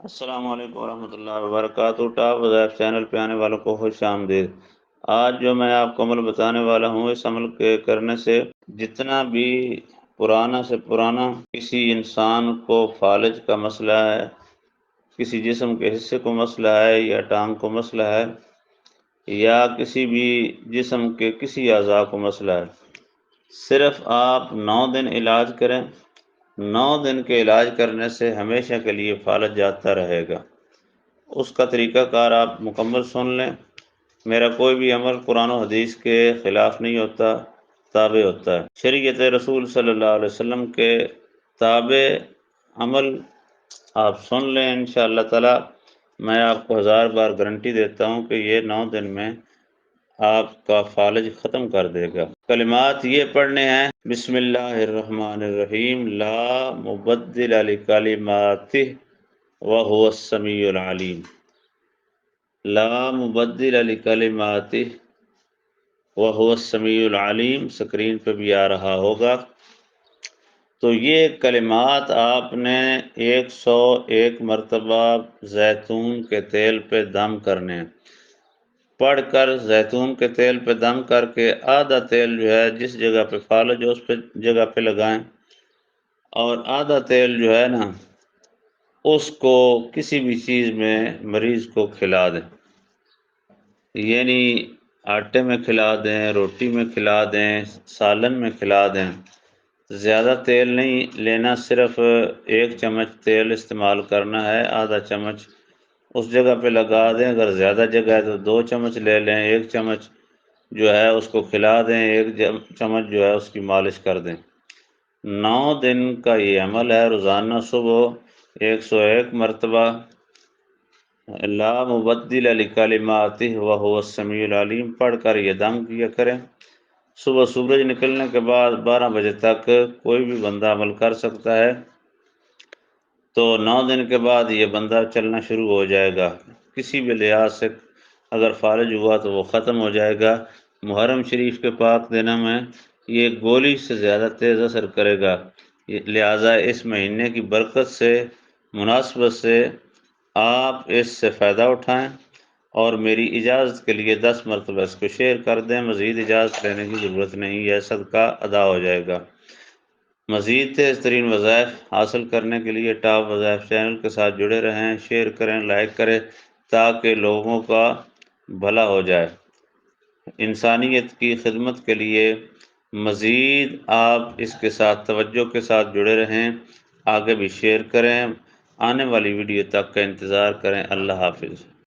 السلام علیکم ورحمۃ اللہ وبرکاتہ۔ ٹاپ وظائف چینل پہ آنے والوں کو خوش آمدید۔ آج جو میں آپ کو عمل بتانے والا ہوں، اس عمل کے کرنے سے جتنا بھی پرانا سے پرانا کسی انسان کو فالج کا مسئلہ ہے، کسی جسم کے حصے کو مسئلہ ہے، یا ٹانگ کو مسئلہ ہے، یا کسی بھی جسم کے کسی اعضاء کو مسئلہ ہے، صرف آپ 9 دن علاج کریں۔ 9 دن کے علاج کرنے سے ہمیشہ کے لیے فالج جاتا رہے گا۔ اس کا طریقہ کار آپ مکمل سن لیں۔ میرا کوئی بھی عمل قرآن و حدیث کے خلاف نہیں ہوتا، تابع ہوتا ہے۔ شریعت رسول صلی اللہ علیہ وسلم کے تابع عمل آپ سن لیں، انشاءاللہ تعالی میں آپ کو 1000 بار گارنٹی دیتا ہوں کہ یہ 9 دن میں آپ کا فالج ختم کر دے گا۔ کلمات یہ پڑھنے ہیں: بسم اللہ الرحمن الرحیم، لا مبدل لکلماتہ وہو السمیع العلیم۔ لا مبدل لکلماتہ وہو السمیع العلیم، سکرین پہ بھی آ رہا ہوگا۔ تو یہ کلمات آپ نے 101 مرتبہ زیتون کے تیل پہ دم کرنے ہیں۔ پڑھ کر زیتون کے تیل پہ دم کر کے آدھا تیل جو ہے جس جگہ پہ فالج ہو اس پہ جگہ پہ لگائیں، اور آدھا تیل جو ہے نا اس کو کسی بھی چیز میں مریض کو کھلا دیں، یعنی آٹے میں کھلا دیں، روٹی میں کھلا دیں، سالن میں کھلا دیں۔ زیادہ تیل نہیں لینا، صرف 1 چمچ تیل استعمال کرنا ہے، آدھا چمچ اس جگہ پہ لگا دیں۔ اگر زیادہ جگہ ہے تو 2 چمچ لے لیں، 1 چمچ جو ہے اس کو کھلا دیں، 1 چمچ جو ہے اس کی مالش کر دیں۔ 9 دن کا یہ عمل ہے، روزانہ صبح 101 مرتبہ لا مبدل لکلماتہ وہو السمیع العلیم پڑھ کر یہ دم کیا کریں۔ صبح سورج نکلنے کے بعد 12 بجے تک کوئی بھی بندہ عمل کر سکتا ہے۔ تو 9 دن کے بعد یہ بندہ چلنا شروع ہو جائے گا۔ کسی بھی لحاظ سے اگر فالج ہوا تو وہ ختم ہو جائے گا۔ محرم شریف کے پاک دنوں میں یہ گولی سے زیادہ تیز اثر کرے گا، لہٰذا اس مہینے کی برکت سے، مناسبت سے آپ اس سے فائدہ اٹھائیں، اور میری اجازت کے لیے 10 مرتبہ اس کو شیئر کر دیں۔ مزید اجازت لینے کی ضرورت نہیں، یہ صدقہ ادا ہو جائے گا۔ مزید تیز ترین وظائف حاصل کرنے کے لیے ٹاپ وظائف چینل کے ساتھ جڑے رہیں، شیئر کریں، لائک کریں، تاکہ لوگوں کا بھلا ہو جائے۔ انسانیت کی خدمت کے لیے مزید آپ اس کے ساتھ توجہ کے ساتھ جڑے رہیں، آگے بھی شیئر کریں، آنے والی ویڈیو تک کا انتظار کریں۔ اللہ حافظ۔